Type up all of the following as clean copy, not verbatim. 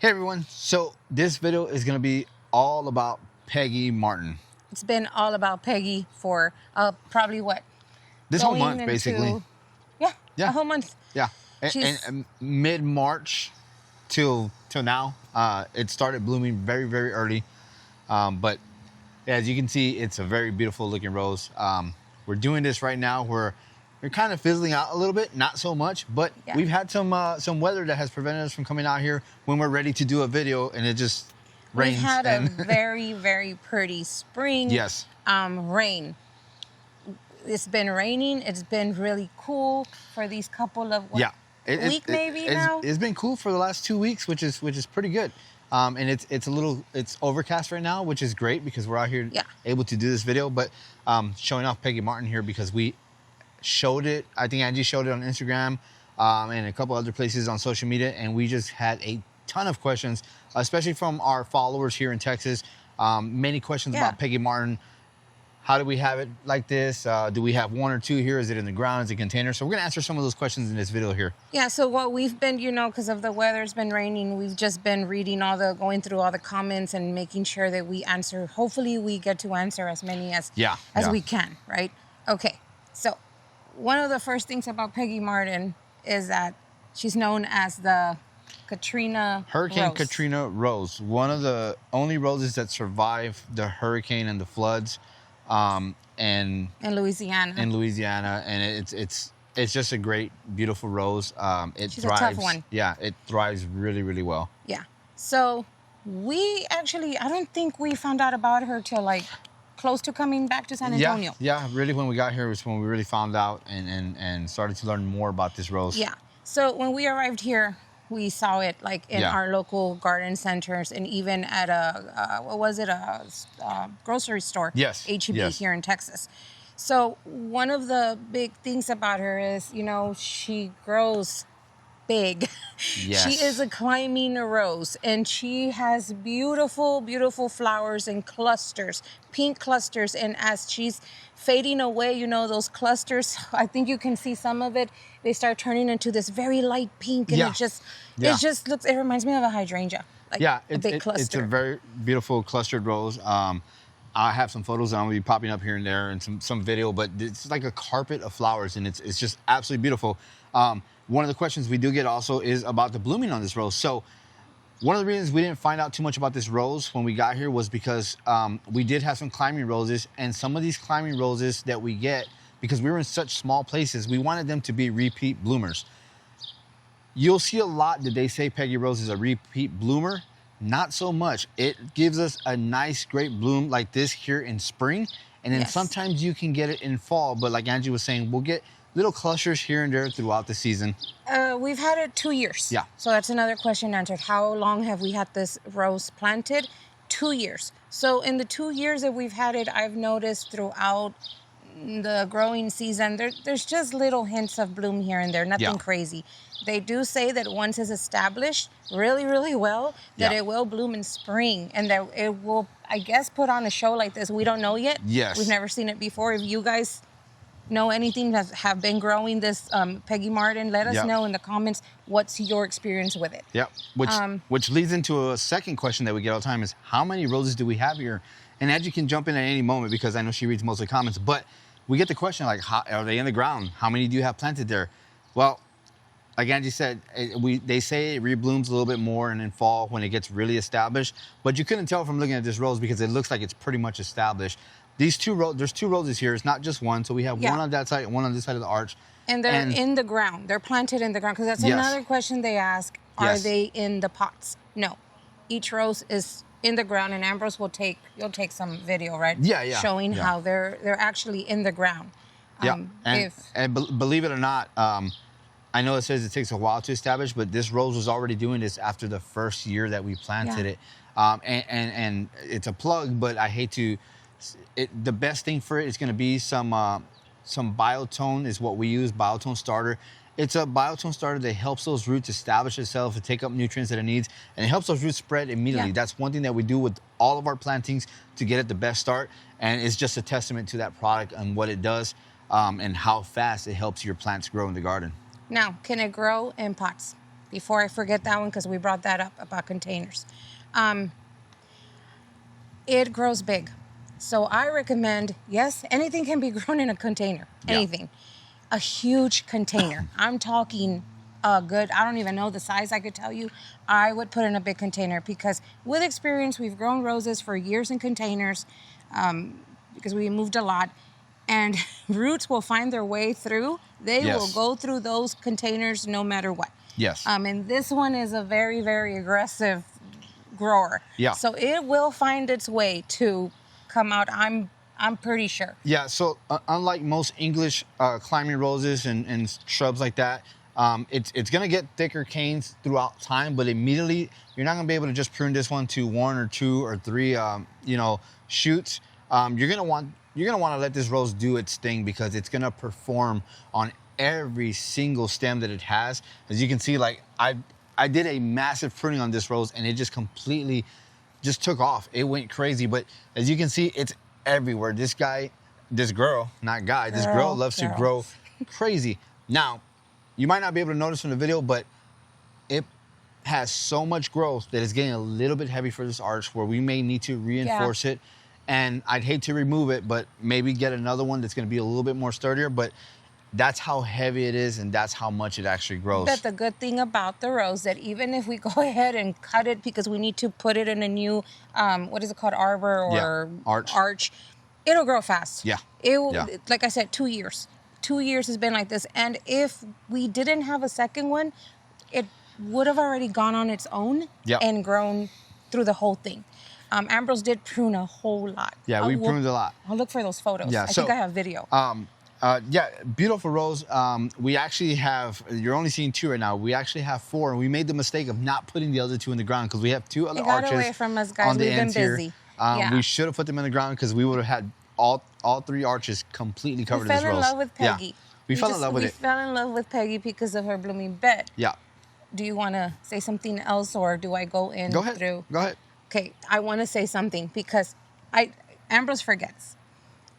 Hey everyone, so this video is going to be all about Peggy Martin. It's been all about Peggy for probably what? This whole month, basically. Yeah, Yeah. a whole month. Yeah, and mid-March till now, it started blooming very, very early. But as you can see, it's a very beautiful looking rose. We're doing this right now where we're kind of fizzling out a little bit, not so much, but Yeah. we've had some weather that has prevented us from coming out here when we're ready to do a video, and it just rains. We've had a very, very pretty spring. Yes. Rain. It's been raining. It's been really cool for these couple of week maybe now. It's been cool for the last 2 weeks, which is pretty good. And it's overcast right now, which is great because we're out here able to do this video. But showing off Peggy Martin here because we showed it. I think Angie showed it on Instagram and a couple other places on social media, and we just had a ton of questions, especially from our followers here in Texas. Many questions about Peggy Martin. How do we have it like this? Do we have one or two here? Is it in the ground? Is it a container? So we're gonna answer some of those questions in this video here. Yeah, so what we've been, because of the weather, it's been raining, we've just been reading going through all the comments and making sure that we answer. Hopefully we get to answer as many as we can, right? Okay, so one of the first things about Peggy Martin is that she's known as the Hurricane Rose. Katrina Rose, one of the only roses that survived the hurricane and the floods, in Louisiana. And it's just a great, beautiful rose. She's thrives. A tough one. Yeah, it thrives really, really well. Yeah. So I don't think we found out about her till like close to coming back to San Antonio. Yeah, really when we got here was when we really found out and started to learn more about this rose. Yeah. So when we arrived here, we saw it like in our local garden centers and even at a grocery store. Yes. H-E-B here in Texas. So one of the big things about her is, she grows big. Yes. She is a climbing rose, and she has beautiful, beautiful flowers and clusters, pink clusters. And as she's fading away, those clusters, I think you can see some of it, they start turning into this very light pink, and it just looks, it reminds me of a hydrangea. Like a big cluster. It's a very beautiful clustered rose. I have some photos that I'm gonna be popping up here and there and some video, but it's like a carpet of flowers, and it's just absolutely beautiful. One of the questions we do get also is about the blooming on this rose. So one of the reasons we didn't find out too much about this rose when we got here was because we did have some climbing roses, and some of these climbing roses that we get, because we were in such small places, we wanted them to be repeat bloomers. You'll see a lot that they say Peggy Rose is a repeat bloomer. Not so much. It gives us a nice, great bloom like this here in spring, and then sometimes you can get it in fall, but like Angie was saying, we'll get little clusters here and there throughout the season. We've had it 2 years. Yeah. So that's another question answered. How long have we had this rose planted? 2 years. So in the 2 years that we've had it, I've noticed throughout the growing season, there's just little hints of bloom here and there, nothing crazy. They do say that once it's established really, really well, that it will bloom in spring, and that it will, I guess, put on a show like this. We don't know yet. Yes. We've never seen it before. If you guys know anything that have been growing this Peggy Martin, let us know in the comments what's your experience with it. Yep. Which leads into a second question that we get all the time is, how many roses do we have here? And Angie can jump in at any moment because I know she reads most of the comments, but we get the question like, how, are they in the ground? How many do you have planted there? Well, like Angie said, they say it reblooms a little bit more and in fall when it gets really established, but you couldn't tell from looking at this rose because it looks like it's pretty much established. There's two roses here. It's not just one. So we have one on that side and one on this side of the arch. And they're in the ground. They're planted in the ground. Because that's another question they ask. Are they in the pots? No. Each rose is in the ground. And Ambrose you'll take some video, right? Yeah. Showing how they're actually in the ground. And believe it or not, I know it says it takes a while to establish, but this rose was already doing this after the first year that we planted it. And it's a plug, but I hate to... the best thing for it is going to be some biotone is what we use, biotone starter. It's a biotone starter that helps those roots establish itself and take up nutrients that it needs, and it helps those roots spread immediately. That's one thing that we do with all of our plantings to get it the best start, and it's just a testament to that product and what it does and how fast it helps your plants grow in the garden. Now, can it grow in pots? before I forget that one, because we brought that up about containers. It grows big. So I recommend, yes, anything can be grown in a container, anything. A huge container. I'm talking a good, I don't even know the size, I could tell you. I would put in a big container because with experience, we've grown roses for years in containers because we moved a lot. And roots will find their way through. They will go through those containers no matter what. Yes. And this one is a very, very aggressive grower. Yeah. So it will find its way to come out. I'm pretty sure. Yeah. So unlike most English climbing roses and shrubs like that, it's gonna get thicker canes throughout time, but immediately you're not gonna be able to just prune this one to 1 or 2 or 3, shoots. You're gonna want to let this rose do its thing because it's gonna perform on every single stem that it has. As you can see, like I did a massive pruning on this rose and it just completely just took off. It went crazy, but as you can see, it's everywhere. This girl loves to grow crazy. Now, you might not be able to notice from the video, but it has so much growth that it's getting a little bit heavy for this arch where we may need to reinforce it. And I'd hate to remove it, but maybe get another one that's gonna be a little bit more sturdier, but that's how heavy it is and that's how much it actually grows. But the good thing about the rose that even if we go ahead and cut it because we need to put it in a new, what is it called, arbor or arch, it'll grow fast. Yeah. It will, like I said, 2 years. 2 years has been like this. And if we didn't have a second one, it would have already gone on its own and grown through the whole thing. Ambrose did prune a whole lot. Yeah, we pruned a lot. I'll look for those photos. Yeah, I think I have video. Beautiful rose. We actually have, you're only seeing 2 right now. We actually have 4, and we made the mistake of not putting the other 2 in the ground because we have 2 other arches. It got away from us, guys. We've been busy. We should have put them in the ground because we would have had all 3 arches completely covered in this rose. We fell in love with Peggy. Yeah. We fell in love with it. We fell in love with Peggy because of her blooming bed. Yeah. Do you want to say something else, or do I go in Go ahead. through? Go ahead. Okay, I want to say something because Ambrose forgets.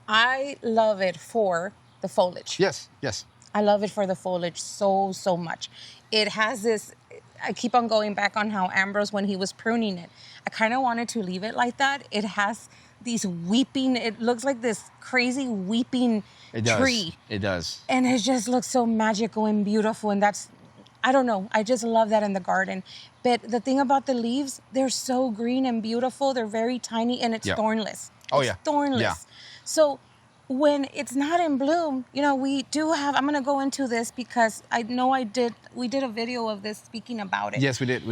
I love it for the foliage. Yes, yes. I love it for the foliage so much. It has this, I keep on going back on how Ambrose, when he was pruning it, I kind of wanted to leave it like that. It has these weeping, it looks like this crazy weeping tree. It does. And it just looks so magical and beautiful. And that's, I don't know, I just love that in the garden. But the thing about the leaves, they're so green and beautiful. They're very tiny and it's thornless. Oh, it's thornless. Yeah. So when it's not in bloom, we do have, I'm going to go into this because I know we did a video of this speaking about it. Yes, we did.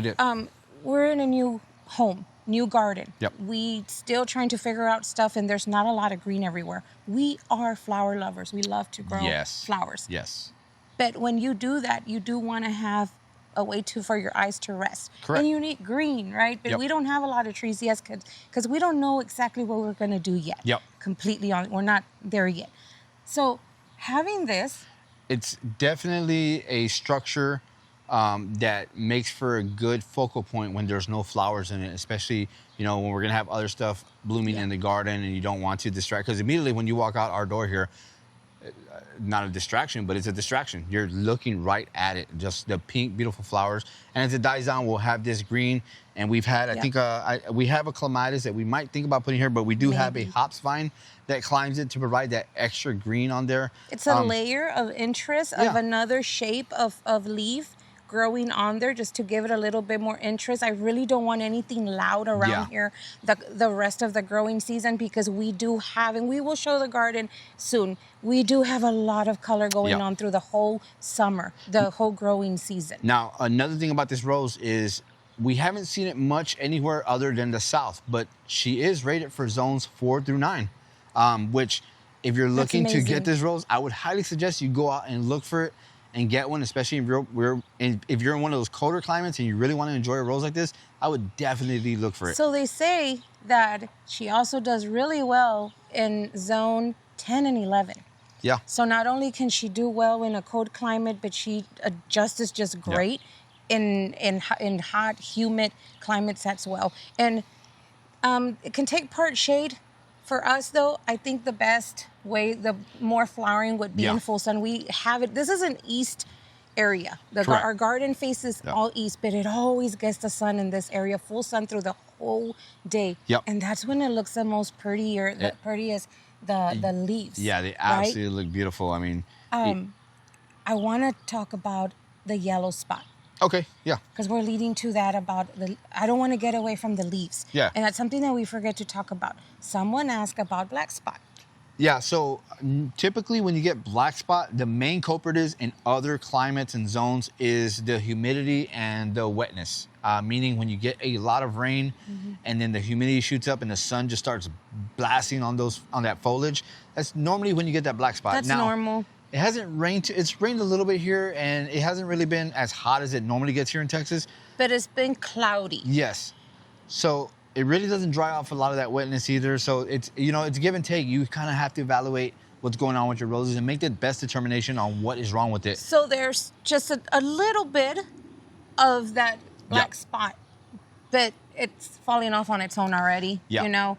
We're in a new home, new garden. Yep. We still trying to figure out stuff and there's not a lot of green everywhere. We are flower lovers. We love to grow flowers. Yes. But when you do that, you do want to have a way for your eyes to rest. Correct. And you need green, right? But we don't have a lot of trees yet because we don't know exactly what we're going to do yet. Yep. Completely we're not there yet. So having this. It's definitely a structure that makes for a good focal point when there's no flowers in it, especially, when we're going to have other stuff blooming in the garden and you don't want to distract. Because immediately when you walk out our door here, not a distraction, but it's a distraction. You're looking right at it, just the pink, beautiful flowers. And as it dies down, we'll have this green. And we've had, I think, we have a clematis that we might think about putting here, but we do have a hops vine that climbs it to provide that extra green on there. It's a layer of interest of another shape of leaf growing on there just to give it a little bit more interest. I really don't want anything loud around here the rest of the growing season because we do have, and we will show the garden soon, we do have a lot of color going on through the whole summer, the whole growing season. Now, another thing about this rose is we haven't seen it much anywhere other than the south, but she is rated for zones 4 through 9, which if you're looking to get this rose, I would highly suggest you go out and look for it and get one, especially if you're in one of those colder climates and you really want to enjoy a rose like this, I would definitely look for it. So they say that she also does really well in zone 10 and 11. Yeah. So not only can she do well in a cold climate, but she adjusts just great in hot, humid climates as well. And it can take part shade. For us, though, I think the best way, the more flowering would be in full sun. We have it. This is an east area. Correct. Our garden faces Yep. all east, but it always gets the sun in this area, full sun through the whole day. Yep. And that's when it looks the most prettier, the prettiest, the leaves. Yeah, they right? absolutely look beautiful. I mean, I want to talk about the yellow spot. okay, yeah. Because we're leading to that about I don't want to get away from the leaves. Yeah. And that's something that we forget to talk about. Someone asked about black spot. Yeah, so typically when you get black spot, the main culprit is in other climates and zones is the humidity and the wetness. Meaning when you get a lot of rain and then the humidity shoots up and the sun just starts blasting on that foliage, that's normally when you get that black spot. That's now, normal. It hasn't rained. It's rained a little bit here, and it hasn't really been as hot as it normally gets here in Texas. But it's been cloudy. Yes, so it really doesn't dry off a lot of that wetness either. So it's it's give and take. You kind of have to evaluate what's going on with your roses and make the best determination on what is wrong with it. So there's just a little bit of that black Yeah. spot, but it's falling off on its own already. Yeah. You know,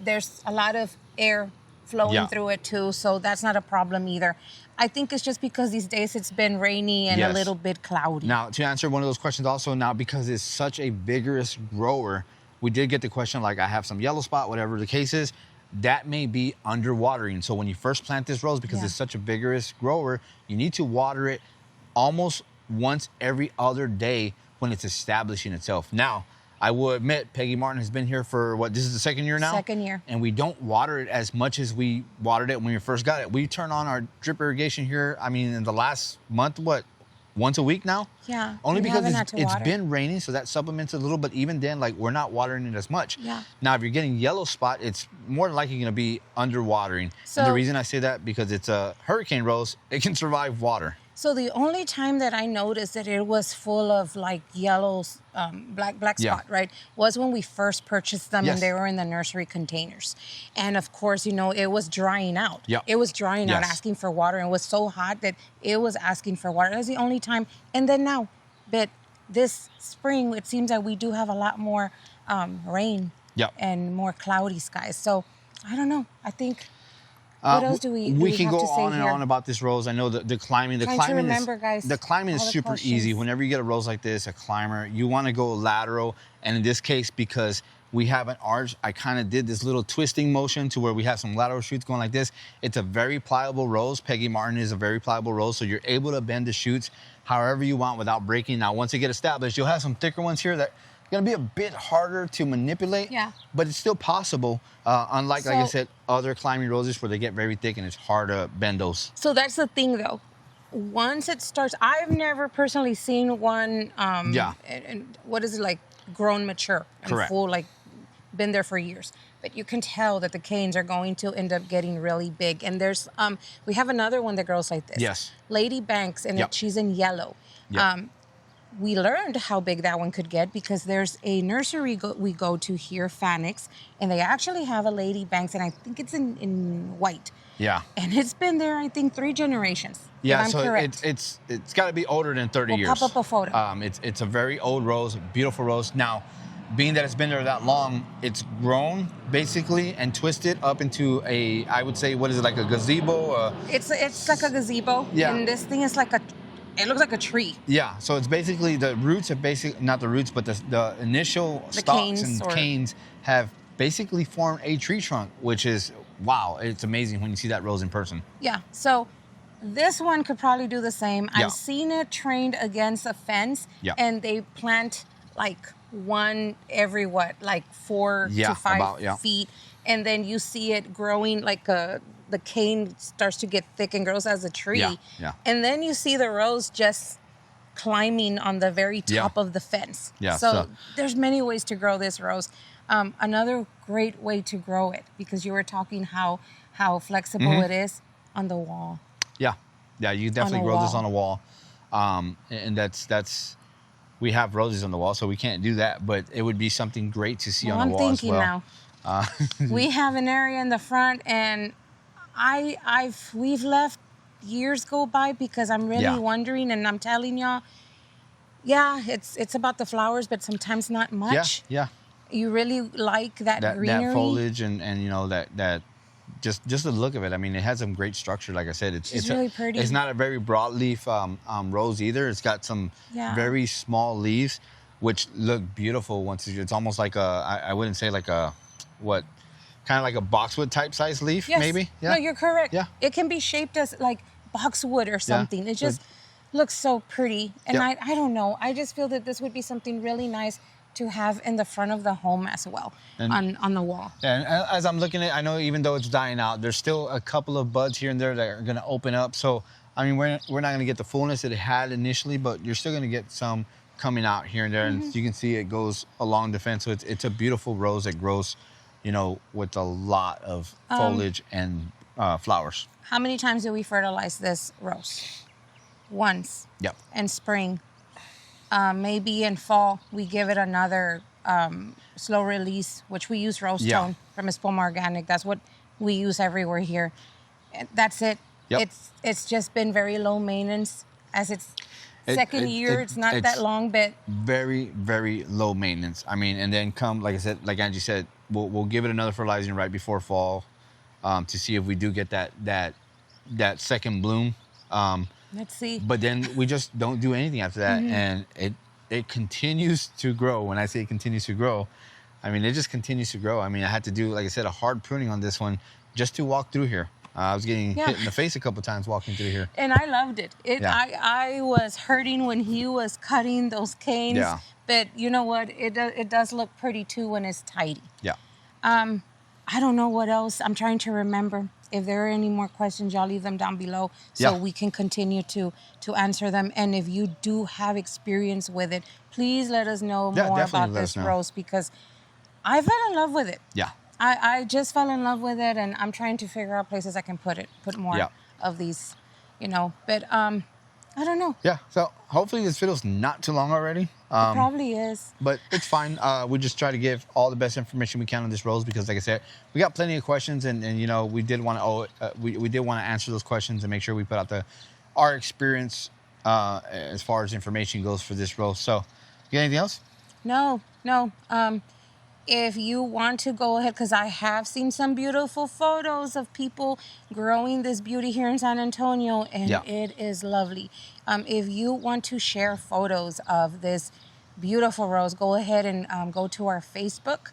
there's a lot of air flowing Yeah. through it too, so that's not a problem either. I think it's just because these days it's been rainy and a Yes. little bit cloudy. Now, to answer one of those questions also, now because it's such a vigorous grower, we did get the question like, I have some yellow spot, whatever the case is, that may be underwatering. So when you first plant this rose, because Yeah. it's such a vigorous grower, you need to water it almost once every other day when it's establishing itself. Now, I will admit, Peggy Martin has been here for this is the second year now? Second year. And we don't water it as much as we watered it when we first got it. We turn on our drip irrigation here, I mean, in the last month, once a week now? Yeah, Only we because haven't had to it's water. been raining, so that supplements a little, but even then, like, we're not watering it as much. Yeah. Now, if you're getting yellow spot, it's more than likely gonna be underwatering. So- and the reason I say that, because it's a hurricane rose, it can survive water. So the only time that I noticed that it was full of like yellow, black Yeah. spot, right, was when we first purchased them Yes. and they were in the nursery containers. And of course, it was drying out. Yep. It was drying out, Yes. asking for water. And it was so hot that it was asking for water. That's the only time. And then now, but this spring, it seems that we do have a lot more rain Yep. and more cloudy skies. So I don't know. I think... What else do we can have go to say on and here? on about this rose. I know the climbing. Trying to remember, guys, The climbing is all the super easy. questions. Whenever you get a rose like this, a climber, you want to go lateral. And in this case, because we have an arch, I kind of did this little twisting motion to where we have some lateral shoots going like this. It's a very pliable rose. Peggy Martin is a very pliable rose, so you're able to bend the shoots however you want without breaking. Now, once they get established, you'll have some thicker ones here that going to be a bit harder to manipulate, Yeah. but it's still possible. Unlike, like I So- said, other climbing roses where they get very thick and it's hard to bend those. So that's the thing, though. Once it starts, I've never personally seen one. Yeah. And what is it like? Grown mature and Correct. full, like been there for years. But you can tell that the canes are going to end up getting really big. And there's we have another one that grows like this. Yes. Lady Banks, and Yep. she's in yellow. Yep. We learned how big that one could get because there's a nursery we go to here, Fanix, and they actually have a Lady Banks, and I think it's in white. Yeah. And it's been there, I think, 3 generations. Yeah, if I'm so correct. it's got to be older than 30 We'll years. pop up a photo. It's a very old rose, a beautiful rose. Now, being that it's been there that long, it's grown basically and twisted up into I would say, what is it, like a gazebo? It's like a gazebo. Yeah. And this thing is it looks like a tree. Yeah, so it's basically the roots have not the roots, but the initial stalks canes and canes have basically formed a tree trunk, which is, wow, it's amazing when you see that rose in person. Yeah. So this one could probably do the same. Yeah. I've seen it trained against a fence, Yeah. and they plant like one every like 4 Yeah, to 5 about, yeah. feet, and then you see it growing like the cane starts to get thick and grows as a tree. Yeah, yeah. And then you see the rose just climbing on the very Yeah. top of the fence. Yeah, So so- there's many ways to grow this rose. Another great way to grow it, because you were talking how flexible Mm-hmm. it is, on the wall. Yeah, you definitely a grow this wall. on a wall. And that's we have roses on the wall, so we can't do that, but it would be something great to see Well, on I'm the wall thinking as well. now. We have an area in the front, and we've left years go by because I'm really Yeah. wondering, and I'm telling y'all, yeah, it's about the flowers, but sometimes not much. Yeah, You really like that greenery. that foliage and that just the look of it. I mean, it has some great structure. Like I said, It's really pretty. It's not a very broadleaf rose either. It's got some very small leaves, which look beautiful. It's almost like I wouldn't say like a what. Kind of like a boxwood type size leaf, Yes. maybe? Yeah. No, you're correct. Yeah. It can be shaped as like boxwood or something. It just looks so pretty. And I don't know. I just feel that this would be something really nice to have in the front of the home as well, on the wall. And as I'm looking at it, I know even though it's dying out, there's still a couple of buds here and there that are going to open up. So, I mean, we're not going to get the fullness that it had initially, but you're still going to get some coming out here and there. And you can see it goes along the fence. So it's a beautiful rose that grows, you know, with a lot of foliage and flowers. How many times do we fertilize this rose? Once. Yep. In spring. Maybe in fall, we give it another slow release, which we use rose tone from Espoma Organic. That's what we use everywhere here. And that's it. Yep. It's just been very low maintenance as its second year. It's not that long, but very, very low maintenance. I mean, and then like I said, like Angie said, we'll give it another fertilizing right before fall to see if we do get that second bloom. Let's see. But then we just don't do anything after that, and it continues to grow. When I say it continues to grow, I mean it just continues to grow. I mean, I had to do, like I said, a hard pruning on this one just to walk through here. I was getting hit in the face a couple times walking through here. And I loved it. I was hurting when he was cutting those canes. Yeah. But you know what? It does look pretty too when it's tidy. Yeah. I don't know what else. I'm trying to remember. If there are any more questions, y'all leave them down below so we can continue to answer them. And if you do have experience with it, please let us know more about this rose, because I fell in love with it. Yeah. I just fell in love with it, and I'm trying to figure out places I can put more of these, you know. But I don't know. Yeah. So hopefully this video's not too long already. It probably is. But it's fine. We just try to give all the best information we can on this rose because, like I said, we got plenty of questions, and you know, we did want to answer those questions and make sure we put out our experience as far as information goes for this rose. So, you got anything else? No. If you want to go ahead, because I have seen some beautiful photos of people growing this beauty here in San Antonio, and it is lovely. If you want to share photos of this beautiful rose, go ahead and go to our Facebook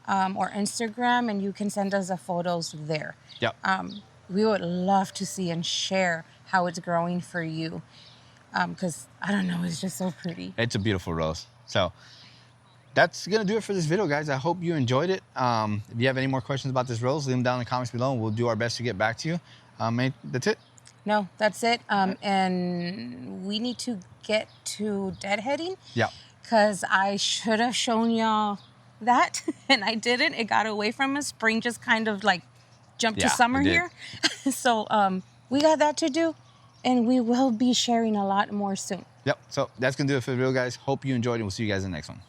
or Instagram, and you can send us the photos there. We would love to see and share how it's growing for you, because, I don't know, it's just so pretty. It's a beautiful rose. So that's going to do it for this video, guys. I hope you enjoyed it. If you have any more questions about this rose, leave them down in the comments below, and we'll do our best to get back to you. That's it. No, that's it. And we need to get to deadheading. Yeah. Because I should have shown y'all that, and I didn't. It got away from us. Spring just kind of like jumped to summer here. So we got that to do, and we will be sharing a lot more soon. Yep. So that's going to do it for the video, guys. Hope you enjoyed, and we'll see you guys in the next one.